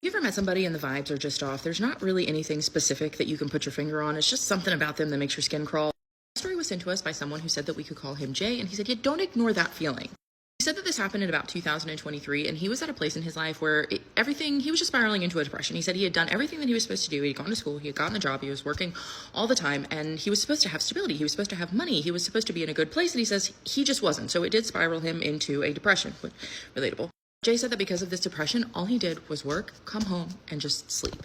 You ever met somebody and the vibes are just off? There's not really anything specific that you can put your finger on. It's just something about them that makes your skin crawl. The story was sent to us by someone who said that we could call him Jay, and he said, yeah, don't ignore that feeling. He said that this happened in about 2023, and he was at a place in his life where he was just spiraling into a depression. He said he had done everything that he was supposed to do. He had gone to school, he had gotten the job, he was working all the time, and he was supposed to have stability. He was supposed to have money. He was supposed to be in a good place, and he says he just wasn't. So it did spiral him into a depression. Relatable. Jay said that because of this depression, all he did was work, come home, and just sleep.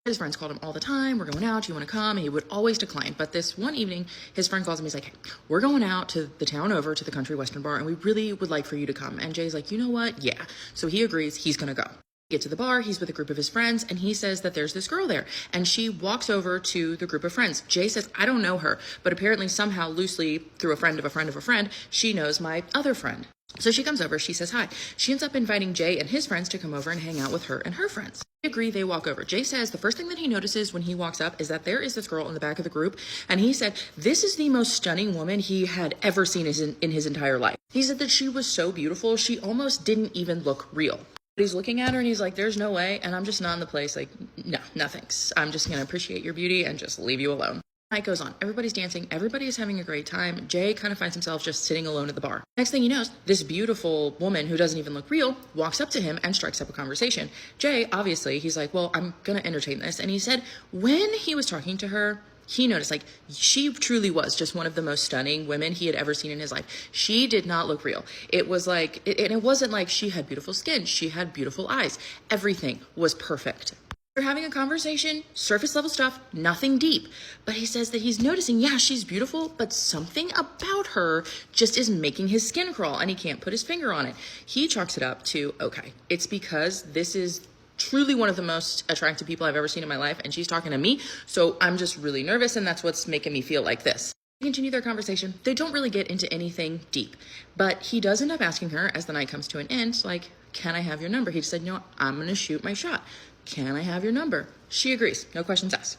His friends called him all the time. We're going out. Do you want to come? And he would always decline. But this one evening, his friend calls him. He's like, hey, we're going out to the town over to the country western bar, and we really would like for you to come. And Jay's like, you know what? Yeah. So he agrees. He's going to go. Get to the bar. He's with a group of his friends, and he says that there's this girl there. And she walks over to the group of friends. Jay says, I don't know her, but apparently somehow loosely through a friend of a friend of a friend, she knows my other friend. So she comes over, she says hi. She ends up inviting Jay and his friends to come over and hang out with her and her friends. They agree, they walk over. Jay says the first thing that he notices when he walks up is that there is this girl in the back of the group, and he said this is the most stunning woman he had ever seen in his entire life. He said that she was so beautiful, she almost didn't even look real. He's looking at her and he's like, there's no way, and I'm just not in the place, like, no thanks. I'm just gonna appreciate your beauty and just leave you alone. Night goes on. Everybody's dancing. Everybody is having a great time. Jay kind of finds himself just sitting alone at the bar. Next thing he knows, this beautiful woman who doesn't even look real walks up to him and strikes up a conversation. Jay, obviously, he's like, well, I'm going to entertain this. And he said when he was talking to her, he noticed, like, she truly was just one of the most stunning women he had ever seen in his life. She did not look real. It was like, and it wasn't like she had beautiful skin. She had beautiful eyes. Everything was perfect. They're having a conversation, surface level stuff, nothing deep. But he says that he's noticing, yeah, she's beautiful, but something about her just is making his skin crawl, and he can't put his finger on it. He chalks it up to, okay, it's because this is truly one of the most attractive people I've ever seen in my life, and she's talking to me, so I'm just really nervous, and that's what's making me feel like this. They continue their conversation. They don't really get into anything deep, but he does end up asking her as the night comes to an end, like, can I have your number? He said, no, I'm going to shoot my shot. Can I have your number? She agrees. No questions asked.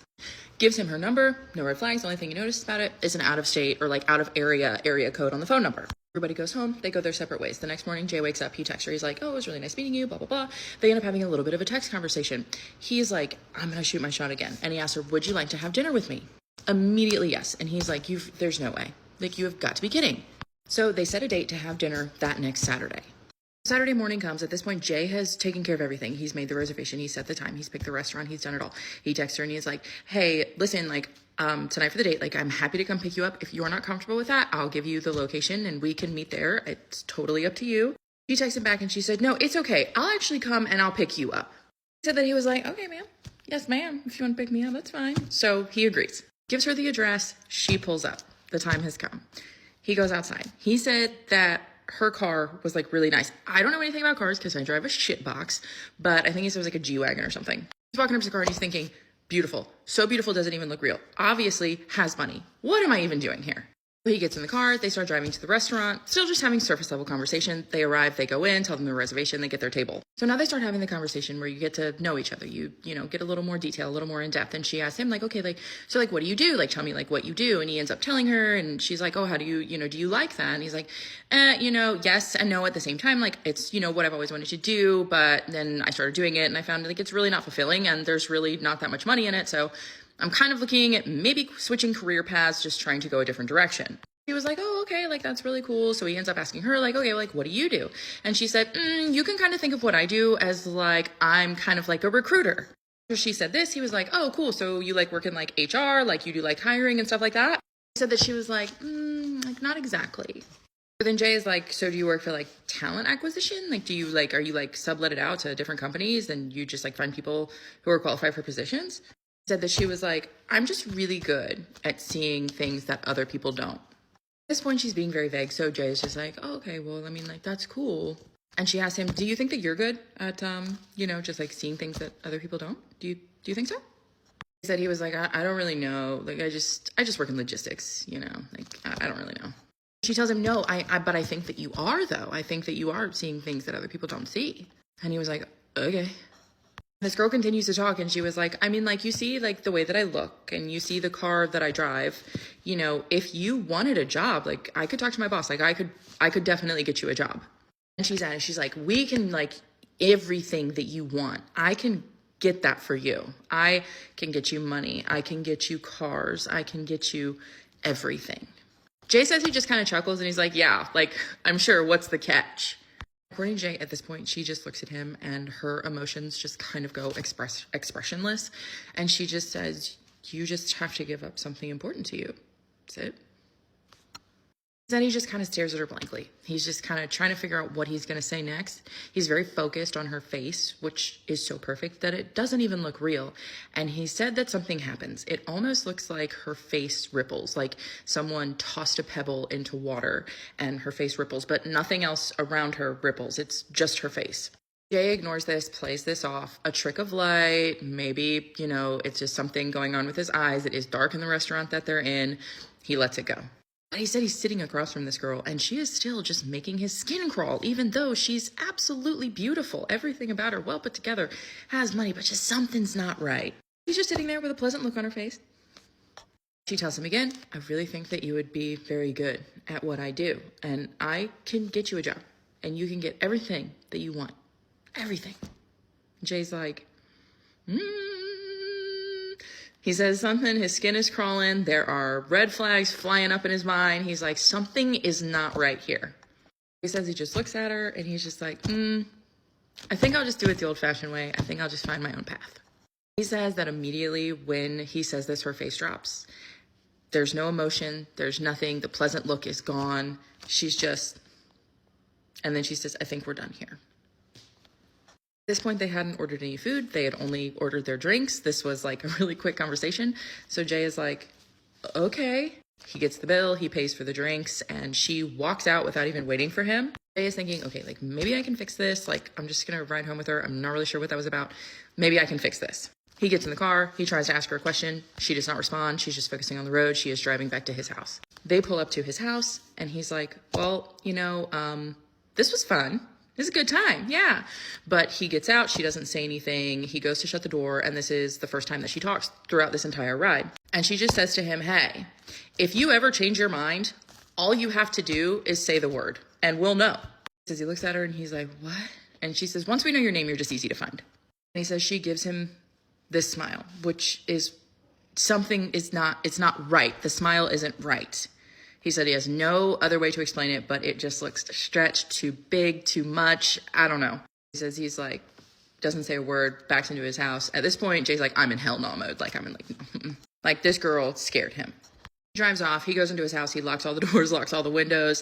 Gives him her number. No red flags. The only thing he notices about it is an out of state or like out of area code on the phone number. Everybody goes home. They go their separate ways. The next morning, Jay wakes up. He texts her. He's like, oh, it was really nice meeting you, blah, blah, blah. They end up having a little bit of a text conversation. He's like, I'm going to shoot my shot again. And he asks her, would you like to have dinner with me? Immediately, yes. And he's like, there's no way. Like, you have got to be kidding. So they set a date to have dinner that next Saturday. Saturday morning comes. At this point, Jay has taken care of everything. He's made the reservation. He's set the time. He's picked the restaurant. He's done it all. He texts her and he's like, hey, listen, like, tonight for the date, like, I'm happy to come pick you up. If you're not comfortable with that, I'll give you the location and we can meet there. It's totally up to you. She texted him back and she said, no, it's okay. I'll actually come and I'll pick you up. He said that he was like, okay, ma'am. Yes, ma'am. If you want to pick me up, that's fine. So he agrees. Gives her the address. She pulls up. The time has come. He goes outside. He said that her car was like really nice. I don't know anything about cars because I drive a shit box, but I think he said it was like a G-Wagon or something. He's walking up to the car and he's thinking, beautiful. So beautiful doesn't even look real. Obviously has money. What am I even doing here? He gets in the car, they start driving to the restaurant, still just having surface level conversation. They arrive, they go in, tell them the reservation, they get their table. So now they start having the conversation where you get to know each other. You know, get a little more detail, a little more in depth. And she asks him like, okay, like, so like, what do you do? Like, tell me like what you do. And he ends up telling her and she's like, oh, how do you, do you like that? And he's like, yes and no at the same time. Like, it's, what I've always wanted to do. But then I started doing it and I found like it's really not fulfilling and there's really not that much money in it. So I'm kind of looking at maybe switching career paths, just trying to go a different direction. He was like, oh, okay, like, that's really cool. So he ends up asking her, like, okay, like, what do you do? And she said, you can kind of think of what I do as, like, I'm kind of like a recruiter. So she said this, he was like, oh, cool. So you, like, work in, like, HR, like, you do, like, hiring and stuff like that? He said that she was like, like, not exactly. But then Jay is like, so do you work for, like, talent acquisition? Like, do you, like, are you, like, sublet it out to different companies and you just, like, find people who are qualified for positions? He said that she was like, I'm just really good at seeing things that other people don't. At this point, she's being very vague, so Jay is just like, oh, okay, well, I mean, like, that's cool. And she asked him, do you think that you're good at, just, like, seeing things that other people don't? Do you think so? He said he was like, I don't really know. Like, I just work in logistics, like, I don't really know. She tells him, no, but I think that you are, though. I think that you are seeing things that other people don't see. And he was like, okay. This girl continues to talk and she was like, I mean, like, you see, like, the way that I look and you see the car that I drive, if you wanted a job, like, I could talk to my boss, like, I could definitely get you a job. And she's like, we can, like, everything that you want. I can get that for you. I can get you money. I can get you cars. I can get you everything. Jay says he just kind of chuckles and he's like, yeah, like, I'm sure. What's the catch? According to Jay, at this point, she just looks at him and her emotions just kind of go expressionless. And she just says, you just have to give up something important to you. That's it. Then he just kind of stares at her blankly. He's just kind of trying to figure out what he's going to say next. He's very focused on her face, which is so perfect that it doesn't even look real. And he said that something happens. It almost looks like her face ripples, like someone tossed a pebble into water and her face ripples, but nothing else around her ripples. It's just her face. Jay ignores this, plays this off, a trick of light. Maybe, it's just something going on with his eyes. It is dark in the restaurant that they're in. He lets it go. But he said he's sitting across from this girl and she is still just making his skin crawl, even though she's absolutely beautiful. Everything about her well put together, has money, but just something's not right. He's just sitting there with a pleasant look on her face. She tells him again, I really think that you would be very good at what I do. And I can get you a job and you can get everything that you want. Everything. Jay's like, He says something, his skin is crawling, there are red flags flying up in his mind. He's like, something is not right here. He says he just looks at her and he's just like, I think I'll just do it the old-fashioned way. I think I'll just find my own path. He says that immediately when he says this, her face drops. There's no emotion, there's nothing, the pleasant look is gone. She's just, and then she says, I think we're done here. At this point, they hadn't ordered any food. They had only ordered their drinks. This was like a really quick conversation. So Jay is like, okay. He gets the bill, he pays for the drinks, and she walks out without even waiting for him. Jay is thinking, okay, like maybe I can fix this. Like, I'm just gonna ride home with her. I'm not really sure what that was about. Maybe I can fix this. He gets in the car. He tries to ask her a question. She does not respond. She's just focusing on the road. She is driving back to his house. They pull up to his house, and he's like, well, this was fun. This is a good time, yeah. But he gets out, she doesn't say anything. He goes to shut the door, and this is the first time that she talks throughout this entire ride. And she just says to him, hey, if you ever change your mind, all you have to do is say the word, and we'll know. He says he looks at her, and he's like, what? And she says, once we know your name, you're just easy to find. And he says she gives him this smile, which is something it's not right. The smile isn't right. He said he has no other way to explain it, but it just looks stretched, too big, too much. I don't know. He says he's like, doesn't say a word, backs into his house. At this point, Jay's like, I'm in hell no mode. Like, I'm in like this girl scared him. He drives off. He goes into his house. He locks all the doors, locks all the windows.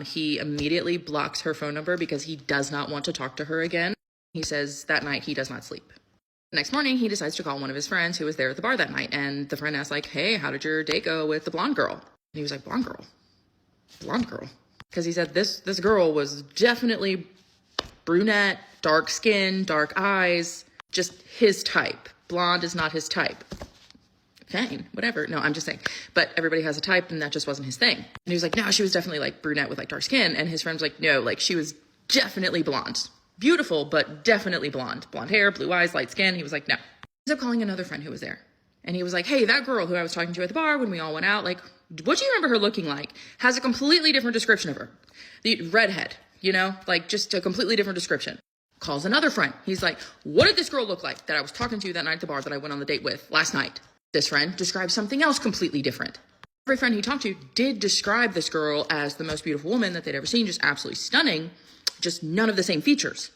He immediately blocks her phone number because he does not want to talk to her again. He says that night he does not sleep. The next morning, he decides to call one of his friends who was there at the bar that night. And the friend asks like, hey, how did your date go with the blonde girl? And he was like, blonde girl. Because he said this girl was definitely brunette, dark skin, dark eyes, just his type. Blonde is not his type. Fine, whatever. No, I'm just saying. But everybody has a type, and that just wasn't his thing. And he was like, no, she was definitely like brunette with like dark skin. And his friend was like, no, like she was definitely blonde. Beautiful, but definitely blonde. Blonde hair, blue eyes, light skin. He was like, no. He ended up calling another friend who was there. And he was like, hey, that girl who I was talking to at the bar when we all went out, like, what do you remember her looking like? Has a completely different description of her. The redhead, like just a completely different description. Calls another friend. He's like, what did this girl look like that I was talking to that night at the bar that I went on the date with last night? This friend describes something else completely different. Every friend he talked to did describe this girl as the most beautiful woman that they'd ever seen, just absolutely stunning, just none of the same features.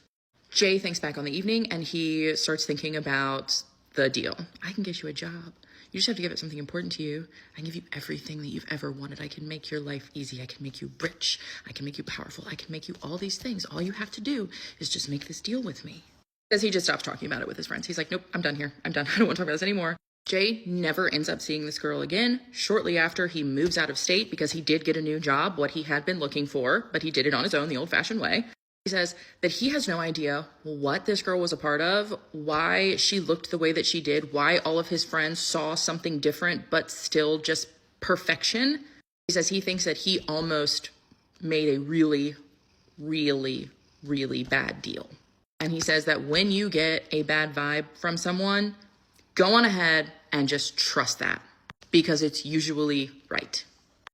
Jay thinks back on the evening and he starts thinking about the deal. I can get you a job. You just have to give it something important to you. I can give you everything that you've ever wanted. I can make your life easy. I can make you rich. I can make you powerful. I can make you all these things. All you have to do is just make this deal with me. Because he just stops talking about it with his friends. He's like, nope, I'm done here. I'm done. I don't want to talk about this anymore. Jay never ends up seeing this girl again. Shortly after, he moves out of state because he did get a new job, what he had been looking for, but he did it on his own, the old-fashioned way. He says that he has no idea what this girl was a part of, why she looked the way that she did, why all of his friends saw something different, but still just perfection. He says he thinks that he almost made a really, really, really bad deal. And he says that when you get a bad vibe from someone, go on ahead and just trust that because it's usually right.